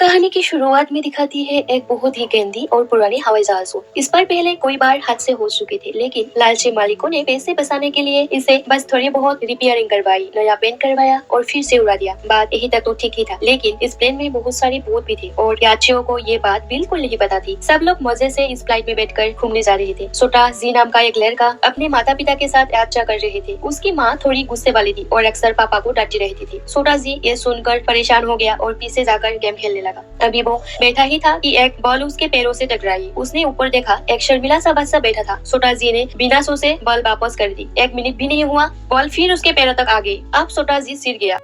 कहानी की शुरुआत में दिखाती है एक बहुत ही गंदी और पुरानी हवाई जहाज को। इस पर पहले कई बार हादसे हो चुके थे, लेकिन लालची मालिकों ने पैसे बचाने के लिए इसे बस थोड़ी बहुत रिपेयरिंग करवाई, नया पेंट करवाया और फिर से उड़ा दिया। बात यही तक तो ठीक ही था, लेकिन इस प्लेन में बहुत सारे भूत भी थे और यात्रियों को ये बात बिल्कुल नहीं पता थी। सब लोग मजे से इस फ्लाइट में बैठकर घूमने जा रहे थे। छोटा जी नाम का एक लड़का अपने माता पिता के साथ यात्रा कर रहे थे। उसकी माँ थोड़ी गुस्से वाली थी और अक्सर पापा को डांटती रहती थी। छोटा जी ये सुनकर परेशान हो गया और पीछे जाकर गेम खेलने लगा। अभी वो बैठा ही था कि एक बॉल उसके पैरों से टकराई। उसने ऊपर देखा, एक शर्मिला सा बच्चा बैठा था। छोटा जी ने बिना सोचे बॉल वापस कर दी। 1 मिनट भी नहीं हुआ, बॉल फिर उसके पैरों तक आ गई। अब छोटा जी सिर गया।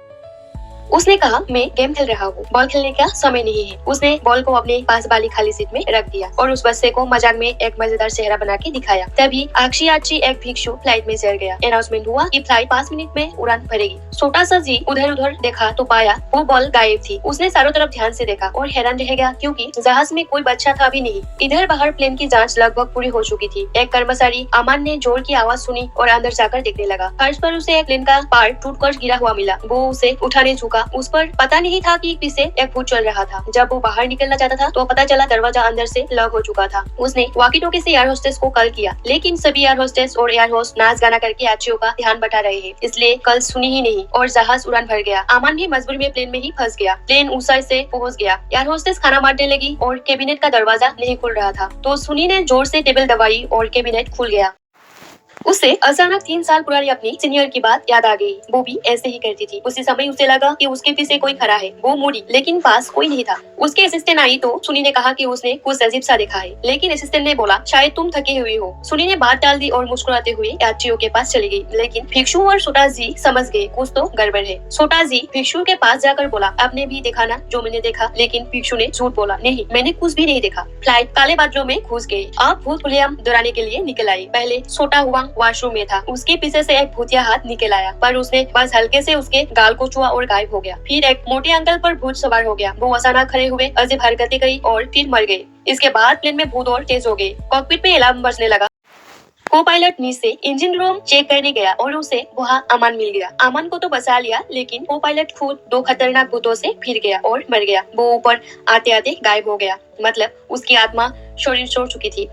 उसने कहा, मैं गेम खेल रहा हूँ, बॉल खेलने का समय नहीं है। उसने बॉल को अपने पास वाली खाली सीट में रख दिया और उस बच्चे को मजाक में एक मजेदार चेहरा बना के दिखाया। तभी आक्षी आक्षी एक भिक्षु फ्लाइट में चढ़ गया। अनाउंसमेंट हुआ कि फ्लाइट 5 मिनट में उड़ान भरेगी। छोटा सा जी उधर उधर देखा तो पाया वो बॉल गायब थी। उसने चारों तरफ ध्यान से देखा और हैरान रह गया, क्योंकि जहाज में कोई बच्चा था भी नहीं। इधर बाहर प्लेन की जाँच लगभग पूरी हो चुकी थी। एक कर्मचारी अमन ने जोर की आवाज सुनी और अंदर जाकर देखने लगा। फर्श पर उसे एक प्लेन का पार्ट टूटकर गिरा हुआ मिला। वो उसे उठाने झुका। उस पर पता नहीं था कि पीछे एक भूत चल रहा था। जब वो बाहर निकलना चाहता था तो पता चला दरवाजा अंदर से लॉक हो चुका था। उसने वॉकी टॉकी से एयर होस्टेस को कॉल किया, लेकिन सभी एयर होस्टेस और एयर होस्ट नाच गाना करके यात्रियों का ध्यान बटा रहे हैं, इसलिए कल सुनी ही नहीं और जहाज उड़ान भर गया। अमन भी मजबूरी में प्लेन में ही फंस गया। प्लेन ऊंचाई से पहुंच गया। एयर होस्टेस खाना मारने लगी और कैबिनेट का दरवाजा नहीं खुल रहा था, तो सुनी ने जोर से टेबल दबाई और कैबिनेट खुल गया। उसे अचानक 3 साल पुरानी अपनी सीनियर की बात याद आ गई। वो भी ऐसे ही करती थी। उसी समय उसे लगा कि उसके पीछे कोई खड़ा है। वो मुड़ी, लेकिन पास कोई नहीं था। उसके असिस्टेंट आई तो सुनी ने कहा कि उसने कुछ अजीब सा देखा है, लेकिन असिस्टेंट ने बोला, शायद तुम थकी हुई हो। सुनी ने बात टाल दी और मुस्कुराते हुए यात्रियों के पास चली गई। लेकिन भिक्षु और छोटा जी समझ गए कुछ तो गड़बड़ है। छोटा जी भिक्षु के पास जाकर बोला, आपने भी देखा ना जो मैंने देखा? लेकिन भिक्षु ने झूठ बोला, नहीं, मैंने कुछ भी नहीं देखा। फ्लाइट काले बादलों में घुस गई। आप भूत खुलेआम डराने के लिए निकल आई। पहले छोटा हुआ वॉशरूम में था। उसके पीछे से एक भूतिया हाथ निकल आया, पर उसने बस हल्के से उसके गाल को छुआ और गायब हो गया। फिर एक मोटे अंकल पर भूत सवार हो गया। वो अचानक खड़े हुए, अजीब हरकतें करी और फिर मर गए। इसके बाद प्लेन में भूत और तेज हो गए। कॉकपिट पे अलार्म बजने लगा। को पायलट नीचे इंजन रूम चेक करने गया और उसे वहाँ अमन मिल गया। अमन को तो बचा लिया, लेकिन को पायलट खुद 2 खतरनाक भूतों से फिर गया और मर गया। वो ऊपर आते आते गायब हो गया, मतलब उसकी आत्मा शरीर छोड़ चुकी थी।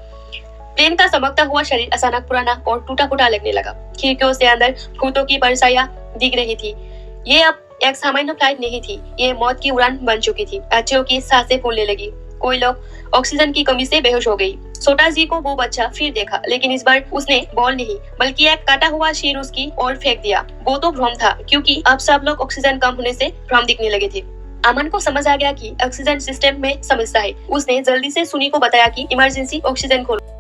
प्लेन का चमकता हुआ शरीर अचानक पुराना और टूटा फूटा लगने लगा। खिड़कियों से अंदर भूतों की परछाइयां दिख रही थी। ये अब एक सामान्य फ्लाइट नहीं थी, ये मौत की उड़ान बन चुकी थी। यात्रियों की सांसें फूलने लगी। कोई लोग ऑक्सीजन की कमी से बेहोश हो गई। छोटा जी को वो बच्चा फिर देखा, लेकिन इस बार उसने बॉल नहीं बल्कि एक काटा हुआ शीर उसकी ओर फेंक दिया। वो तो भ्रम था, क्योंकि अब सब लोग ऑक्सीजन कम होने से भ्रम दिखने लगे थे। अमन को समझ आ गया कि ऑक्सीजन सिस्टम में समस्या है। उसने जल्दी से सुनी को बताया कि इमरजेंसी ऑक्सीजन खोलो।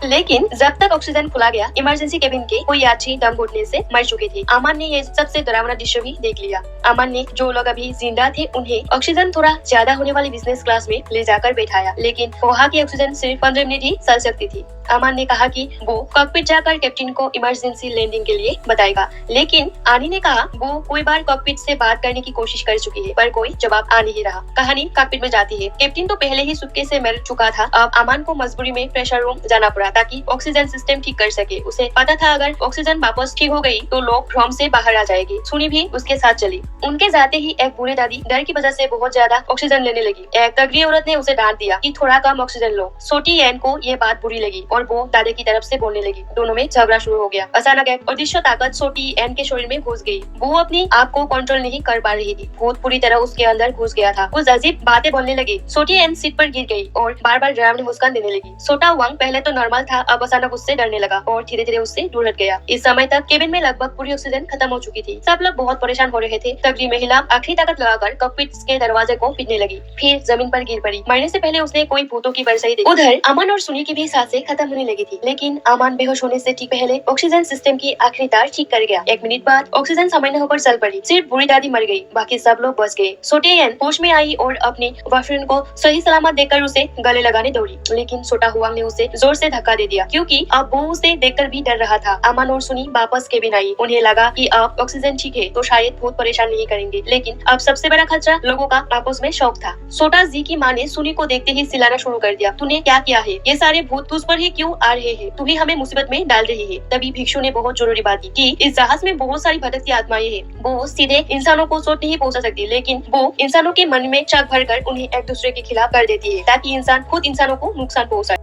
लेकिन जब तक ऑक्सीजन खुला गया, इमरजेंसी केबिन के कोई यात्री दम घुटने से मर चुके थे। अमन ने ये सबसे डरावना दृश्य भी देख लिया। अमन ने जो लोग अभी जिंदा थे उन्हें ऑक्सीजन थोड़ा ज्यादा होने वाली बिजनेस क्लास में ले जाकर बैठाया, लेकिन वहाँ की ऑक्सीजन सिर्फ 15 मिनट ही चल सकती थी। अमन ने कहा कि वो कॉकपिट जाकर कैप्टन को इमरजेंसी लैंडिंग के लिए बताएगा, लेकिन आनी ने कहा वो कोई बार कॉकपिट से बात करने की कोशिश कर चुकी है, पर कोई जवाब आ नहीं रहा। कहानी कॉकपिट में जाती है। कैप्टन तो पहले ही सुटकेस से मर चुका था। अब अमन को मजबूरी में प्रेशर रूम जाना पड़ा ताकि ऑक्सीजन सिस्टम ठीक कर सके। उसे पता था अगर ऑक्सीजन वापस ठीक हो गई तो लोग भ्रम से बाहर आ जाएंगे। सुनी भी उसके साथ चली। उनके जाते ही एक बूढ़ी दादी डर की वजह से बहुत ज्यादा ऑक्सीजन लेने लगी। एक तगड़ी औरत ने उसे डांट दिया कि थोड़ा कम ऑक्सीजन लो। छोटी एन को ये बात बुरी लगी और वो दादी की तरफ से बोलने लगी। दोनों में झगड़ा शुरू हो गया। अचानक एक अदृश्य ताकत छोटी एन के शरीर में घुस गई। वो अपनी आप को कंट्रोल नहीं कर पा रही थी। भूत पूरी तरह उसके अंदर घुस गया था। कुछ अजीब बातें बोलने लगी। छोटी एन सीट पर गिर गई और बार बार डरावनी मुस्कान देने लगी। छोटा वांग पहले तो नॉर्मल था, अब अचानक उससे डरने लगा और धीरे धीरे उससे दूर हट गया। इस समय तक केबिन में लगभग पूरी ऑक्सीजन खत्म हो चुकी थी। सब लोग बहुत परेशान हो रहे थे। तगड़ी महिला आखिरी ताकत लगाकर कॉकपिट के दरवाजे को पीटने लगी, फिर जमीन पर गिर पड़ी। मरने से पहले उसने कोई भूतों की परछाई देखी। उधर अमन और सुनी की भी सांसें खत्म होने लगी थी, लेकिन अमन बेहोश होने से ठीक पहले ऑक्सीजन सिस्टम की आखिरी तार ठीक कर गया। 1 मिनट बाद ऑक्सीजन सामान्य होकर चल पड़ी। सिर्फ बूढ़ी दादी मर गई, बाकी सब लोग बच गए। छोटी एन होश में आई और अपनी बॉयफ्रेंड को सही सलामत देखकर उसे गले लगाने दौड़ी, लेकिन छोटा हुआ ने उसे जोर से धक्का धक्का दे दिया क्योंकि अब वो उसे देखकर भी डर रहा था। अमन और सुनी वापस केबिन आई। उन्हें लगा कि अब ऑक्सीजन ठीक है तो शायद बहुत परेशान नहीं करेंगे, लेकिन अब सबसे बड़ा खतरा लोगों का आपस में शौक था। छोटा जी की माँ ने सुनी को देखते ही चिल्लाना शुरू कर दिया, तूने क्या किया है? ये सारे भूत तुझ पर ही क्यों आ रहे हैं? तू ही हमें मुसीबत में डाल रही है। तभी भिक्षु ने बहुत जरूरी बात की कि इस जहाज में बहुत सारी भटकती आत्माएं हैं। वो सीधे इंसानों को चोट नहीं पहुंचा सकती, लेकिन वो इंसानों के मन में शक भरकर उन्हें एक दूसरे के खिलाफ कर देती है ताकि इंसान खुद इंसानों को नुकसान पहुंचाए।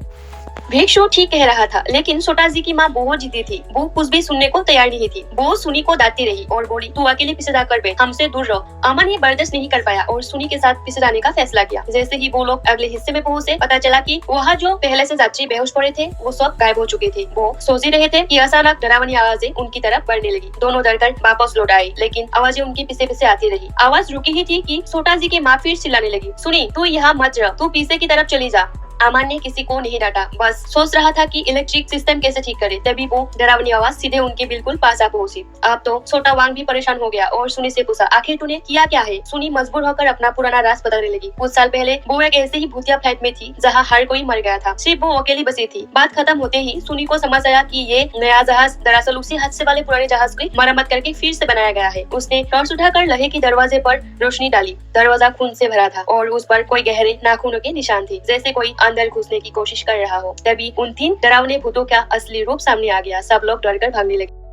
भिक्षु ठीक कह रहा था, लेकिन छोटा जी की माँ बहुत जिद्दी थी। वो कुछ भी सुनने को तैयार नहीं थी। वो सुनी को डांटती रही और बोली, तू अकेले पीछे जाकर बैठ, हमसे दूर रहो। अमन ये बर्दाश्त नहीं कर पाया और सुनी के साथ पीछे जाने का फैसला किया। जैसे ही वो लोग अगले हिस्से में पहुंचे, पता चला कि वहाँ जो पहले से यात्री बेहोश पड़े थे वो सब गायब हो चुके थे। वो सोच ही रहे थे कि अचानक डरावनी आवाजें उनकी तरफ बढ़ने लगी। दोनों डरकर वापस लौट आए, लेकिन आवाजें उनके पीछे पीछे आती रही। आवाज रुकी ही थी कि छोटा जी की माँ फिर चिल्लाने लगी, सुनी तू यहाँ मत रह, तू पीछे की तरफ चली जा। अमन ने किसी को नहीं डांटा, बस सोच रहा था कि इलेक्ट्रिक सिस्टम कैसे ठीक करे। तभी वो डरावनी आवाज सीधे उनके बिल्कुल पास आ पहुंची। अब तो छोटा वांग भी परेशान हो गया और सुनी से पूछा, आखिर तूने किया क्या है? सुनी मजबूर होकर अपना पुराना राज बताने लगी। कुछ साल पहले वो एक ऐसे ही भूतिया फ्लैट में थी जहाँ हर कोई मर गया था, सिर्फ वो अकेली बसी थी। बात खत्म होते ही सुनी को समझ आया कि ये नया जहाज दरअसल उसी हादसे वाले पुराने जहाज की मरम्मत करके फिर से बनाया गया है। उसने टॉर्च उठाकर लोहे के दरवाजे पर रोशनी डाली। दरवाजा खून से भरा था और उस पर कोई गहरे नाखूनों के निशान थे, जैसे कोई अंदर घुसने की कोशिश कर रहा हो। तभी उन 3 डरावने भूतों का असली रूप सामने आ गया। सब लोग डरकर भागने लगे।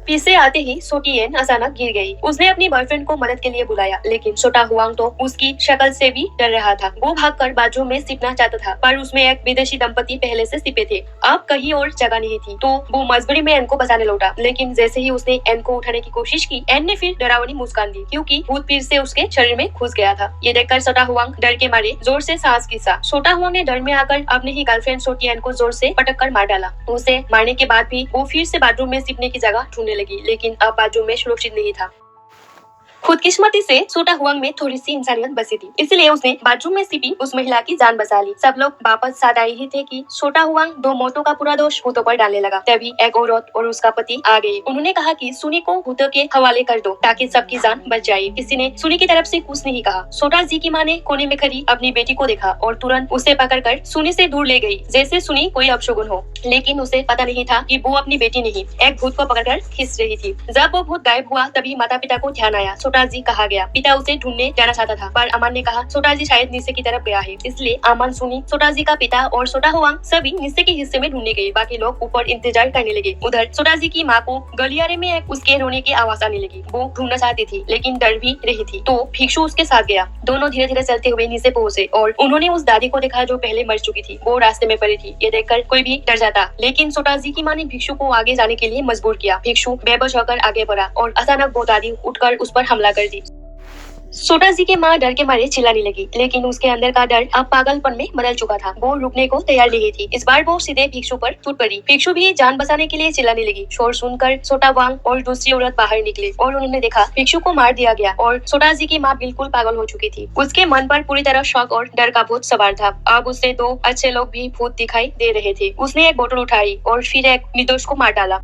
पीछे आते ही सोटियन अचानक गिर गई। उसने अपनी बॉयफ्रेंड को मदद के लिए बुलाया, लेकिन छोटा हुआंग तो उसकी शक्ल से भी डर रहा था। वो भागकर बाथरूम में छिपना चाहता था, पर उसमें एक विदेशी दंपति पहले से छिपे थे। अब कहीं और जगह नहीं थी, तो वो मजबूरी में एन को बचाने लौटा। लेकिन जैसे ही उसने एन को उठाने की कोशिश की, एन ने फिर डरावनी मुस्कान दी क्योंकि भूत फिर से उसके शरीर में घुस गया था। ये देखकर छोटा हुआंग डर के मारे जोर से सांस खींचा। छोटा हुआंग ने डर में आकर अपनी ही गर्लफ्रेंड सोटियन को जोर से पटक कर मार डाला। उसे मारने के बाद भी वो फिर से बाथरूम में छिपने की जगह ढूंढने लगी, लेकिन अब बाथरूम में सुरक्षित नहीं था। खुदकिस्मती से छोटा हुआंग में थोड़ी सी इंसानियत बची थी, इसलिए उसने बाथरूम में छिपी उस महिला की जान बचा ली। सब लोग वापस साथ आए ही थे कि छोटा हुआंग 2 मौतों का पूरा दोष भूतों पर डालने लगा। तभी एक औरत और उसका पति आ गए। उन्होंने कहा कि सुनी को भूतों के हवाले कर दो ताकि सबकी जान बच जाए। किसी ने सुनी की तरफ से कुछ नहीं कहा। छोटा जी की माँ ने कोने में खड़ी अपनी बेटी को देखा और तुरंत उसे पकड़कर सुनी से दूर ले गई, जैसे सुनी कोई अपशगुन हो। लेकिन उसे पता नहीं था कि वो अपनी बेटी नहीं, एक भूत को पकड़कर खींच रही थी। जब वो भूत गायब हुआ, तभी माता पिता को ध्यान आया। छोटा जी कहा गया। पिता उसे ढूंढने जाना चाहता था, पर अमन ने कहा छोटा जी शायद नीचे की तरफ गया है। इसलिए अमन, सुनी, छोटा जी का पिता और छोटा हुआंग सभी नीचे के हिस्से में ढूंढने गए। बाकी लोग ऊपर इंतजार करने लगे। उधर छोटा जी की माँ को गलियारे में एक उसके रोने की आवाज आने लगी। वो ढूंढना चाहती थी, लेकिन डर भी रही थी, तो भिक्षु उसके साथ गया। दोनों धीरे धीरे चलते हुए नीचे पहुंचे और उन्होंने उस दादी को देखा जो पहले मर चुकी थी। वो रास्ते में पड़ी थी। ये देखकर कोई भी डर जाता, लेकिन छोटा जी की माँ ने भिक्षु को आगे जाने के लिए मजबूर किया। भिक्षु बेबस होकर आगे बढ़ा और अचानक वो दादी उठकर उस पर हमला कर दी। छोटा जी की माँ डर के मारे चिल्लाने लगी, लेकिन उसके अंदर का डर अब पागलपन में बदल चुका था। वो रुकने को तैयार नहीं थी। इस बार वो सीधे भिक्षु पर टूट पड़ी। भिक्षु भी जान बचाने के लिए चिल्लाने लगी। शोर सुनकर छोटा वांग और दूसरी औरत बाहर निकले और उन्होंने देखा भिक्षु को मार दिया गया और छोटा जी की माँ बिल्कुल पागल हो चुकी थी। उसके मन पर पूरी तरह शौक और डर का भूत सवार था। अब उससे 2 अच्छे लोग भी भूत दिखाई दे रहे थे। उसने एक बोतल उठाई और फिर एक निर्दोष को मार डाला।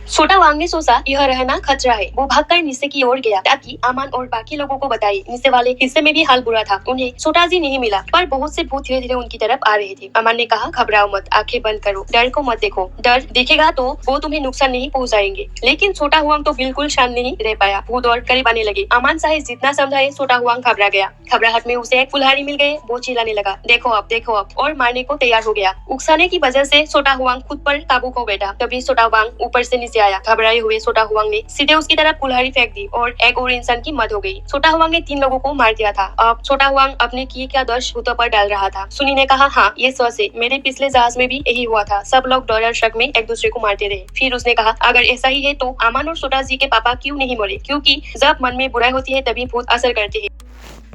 छोटा वांग ने सोचा यह रहना खतरा है। वो भागकर नीचे की ओर गया ताकि अमन और बाकी लोगों को बताए। नीचे वाले हिस्से में भी हाल बुरा था। उन्हें छोटा जी नहीं मिला, पर बहुत से भूत धीरे धीरे उनकी तरफ आ रहे थे। अमन ने कहा, घबराओ मत, आंखें बंद करो, डर को मत देखो। डर दिखेगा तो वो तुम्हें नुकसान नहीं पहुंचाएंगे। लेकिन छोटा हुआंग तो बिल्कुल शांत नहीं रह पाया। भूत और करीब आने लगे। अमन चाहे जितना समझाए, छोटा हुआंग घबरा गया। घबराहट में उसे एक कुल्हाड़ी मिल गई। वो चिल्लाने लगा, देखो अब, और मारने को तैयार हो गया। उकसाने की वजह से छोटा हुआंग खुद पर काबू खो बैठा। तभी छोटा वांग ऊपर से नीचे आया। घबराए हुए छोटा हुआंग ने सीधे उसकी तरफ कुल्हाड़ी फेंक दी और एक और इंसान की मौत हो गई। छोटा हुआंग ने 3 लोगों को मार दिया था। अब छोटा हुआंग अपने किए क्या दोष भूतों पर डाल रहा था। सुनी ने कहा, हाँ ये सच है, मेरे पिछले जहाज में भी यही हुआ था। सब लोग डर और शक में एक दूसरे को मारते रहे। फिर उसने कहा, अगर ऐसा ही है तो अमन और छोटा जी के पापा क्यों नहीं मरे? क्योंकि जब मन में बुराई होती है तभी भूत असर करते हैं।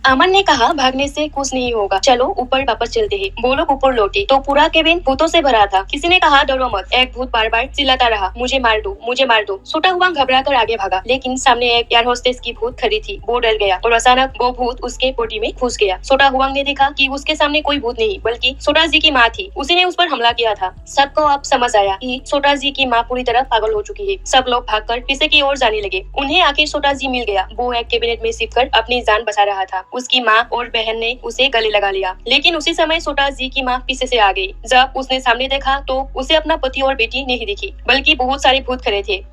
अमन ने कहा, भागने से कुछ नहीं होगा, चलो ऊपर वापस चलते हैं। वो लोग ऊपर लौटे तो पूरा केबिन भूतों से भरा था। किसी ने कहा, डरो मत। एक भूत बार बार चिल्लाता रहा, मुझे मार दो, मुझे मार दो। छोटा हुआ घबरा कर आगे भागा, लेकिन सामने एक एयर होस्टेस की भूत खड़ी थी। वो डर गया और अचानक वो भूत उसके बॉडी में घुस गया। छोटा हुआ ने देखा कि उसके सामने कोई भूत नहीं बल्कि छोटा जी की माँ थी। उसी ने उस पर हमला किया था। सबको अब समझ आया कि छोटा जी की माँ पूरी तरह पागल हो चुकी है। सब लोग भागकर पीछे की ओर जाने लगे। उन्हें आखिर छोटा जी मिल गया। वो एक कैबिनेट में छिपकर अपनी जान बचा रहा था। उसकी माँ और बहन ने उसे गले लगा लिया, लेकिन उसी समय छोटा जी की माँ पीछे से आ गई। जब उसने सामने देखा तो उसे अपना पति और बेटी नहीं दिखी, बल्कि बहुत सारे भूत खड़े थे।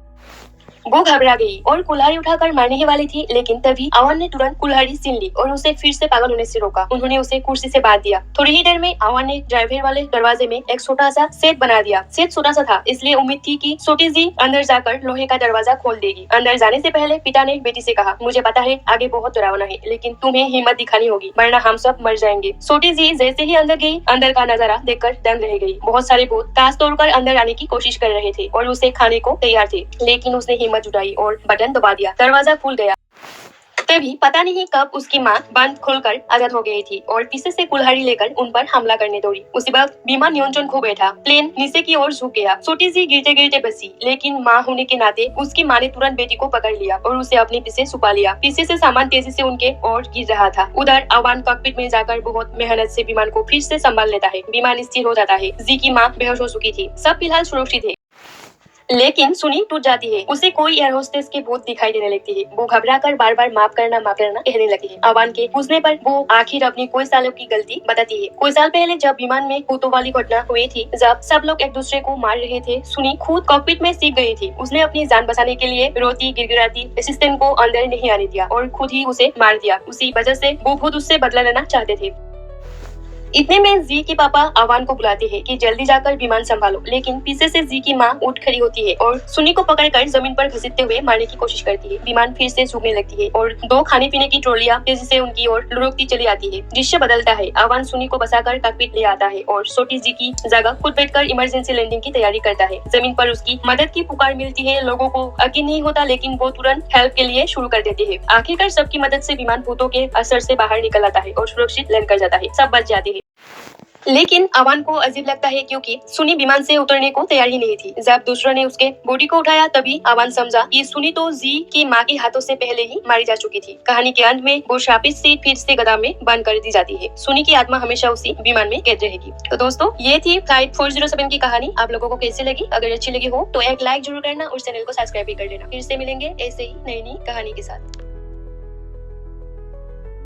वो घबरा गई और कुल्हाड़ी उठाकर मारने ही वाली थी, लेकिन तभी आवान ने तुरंत कुल्हाड़ी छीन ली और उसे फिर से पागल होने से रोका। उन्होंने उसे कुर्सी से बांध दिया। थोड़ी ही देर में आवान ने ड्राइवर वाले दरवाजे में एक छोटा सा छेद बना दिया। छेद छोटा सा था, इसलिए उम्मीद थी कि छोटी जी अंदर जाकर लोहे का दरवाजा खोल देगी। अंदर जाने से पहले पिता ने बेटी से कहा, मुझे पता है आगे बहुत डरावना है, लेकिन तुम्हें हिम्मत दिखानी होगी, वरना हम सब मर जाएंगे। छोटी जी जैसे ही अंदर गई, अंदर का नजारा देखकर दंग रह गई। बहुत सारे भूत ताश तोड़कर अंदर आने की कोशिश कर रहे थे और उसे खाने को तैयार थे, लेकिन उसने हिम्मत जुटाई और बटन दबा दिया। दरवाजा खुल गया। तभी पता नहीं कब उसकी माँ बंद खोलकर आजाद हो गई थी और पीछे से कुल्हाड़ी लेकर उन पर हमला करने दौड़ी। उसी वक्त विमान नियंत्रण खो बैठा। प्लेन नीचे की ओर झुक गया। छोटी सी गिरते गिरते बची, लेकिन माँ होने के नाते उसकी माँ ने तुरंत बेटी को पकड़ लिया और उसे अपने पीछे छुपा लिया। पीछे से सामान तेजी से उनके ओर गिर रहा था। उधर आवान कॉकपिट में जाकर बहुत मेहनत से विमान को फिर से संभाल लेता है। विमान स्थिर हो जाता है। जी की माँ बेहोश हो चुकी थी। सब फिलहाल सुरक्षित है, लेकिन सुनी टूट जाती है। उसे कोई एयर होस्टेस के भूत दिखाई देने लगती है। वो घबराकर बार बार माफ करना कहने लगी है। आवान के पूछने पर वो आखिर अपनी कई सालों की गलती बताती है। कोई साल पहले जब विमान में भूतों वाली घटना हुई थी, जब सब लोग एक दूसरे को मार रहे थे, सुनी खुद कॉकपिट में सीख गई थी। उसने अपनी जान बचाने के लिए रोती गिड़गिड़ाती असिस्टेंट को अंदर नहीं आने दिया और खुद ही उसे मार दिया। उसी वजह से वो भूत उससे बदला लेना चाहते थे। इतने में जी के पापा आवान को बुलाते हैं कि जल्दी जाकर विमान संभालो, लेकिन पीछे से जी की माँ उठ खड़ी होती है और सुनी को पकड़कर जमीन पर घसीटते हुए मारने की कोशिश करती है। विमान फिर से झुकने लगती है और 2 खाने पीने की ट्रॉलियां तेजी से उनकी ओर लुढ़कती चली आती है। दृश्य बदलता है। आवान सुनी को बचाकर कॉकपिट ले आता है और छोटी जी की जगह खुद बैठकर इमरजेंसी लैंडिंग की तैयारी करता है। जमीन पर उसकी मदद की पुकार मिलती है। लोगों को यकीन नहीं होता, लेकिन वो तुरंत हेल्प के लिए शुरू कर देते हैं। आखिरकार सबकी मदद से विमान भूतों के असर से बाहर निकल आता है और सुरक्षित लैंड कर जाता है। सब बच जाते हैं, लेकिन आवान को अजीब लगता है क्योंकि सुनी विमान से उतरने को तैयार ही नहीं थी। जब दूसरों ने उसके बॉडी को उठाया, तभी आवान समझा कि सुनी तो जी की माँ के हाथों से पहले ही मारी जा चुकी थी। कहानी के अंत में वो शापित से फिर से गदा में बंद कर दी जाती है। सुनी की आत्मा हमेशा उसी विमान में कैद रहेगी। तो दोस्तों, ये थी फ्लाइट 407 की कहानी। आप लोगों को कैसी लगी? अगर अच्छी लगी हो तो एक लाइक जरूर करना और चैनल को सब्सक्राइब भी कर लेना। फिर से मिलेंगे ऐसे ही नई नई कहानी के साथ।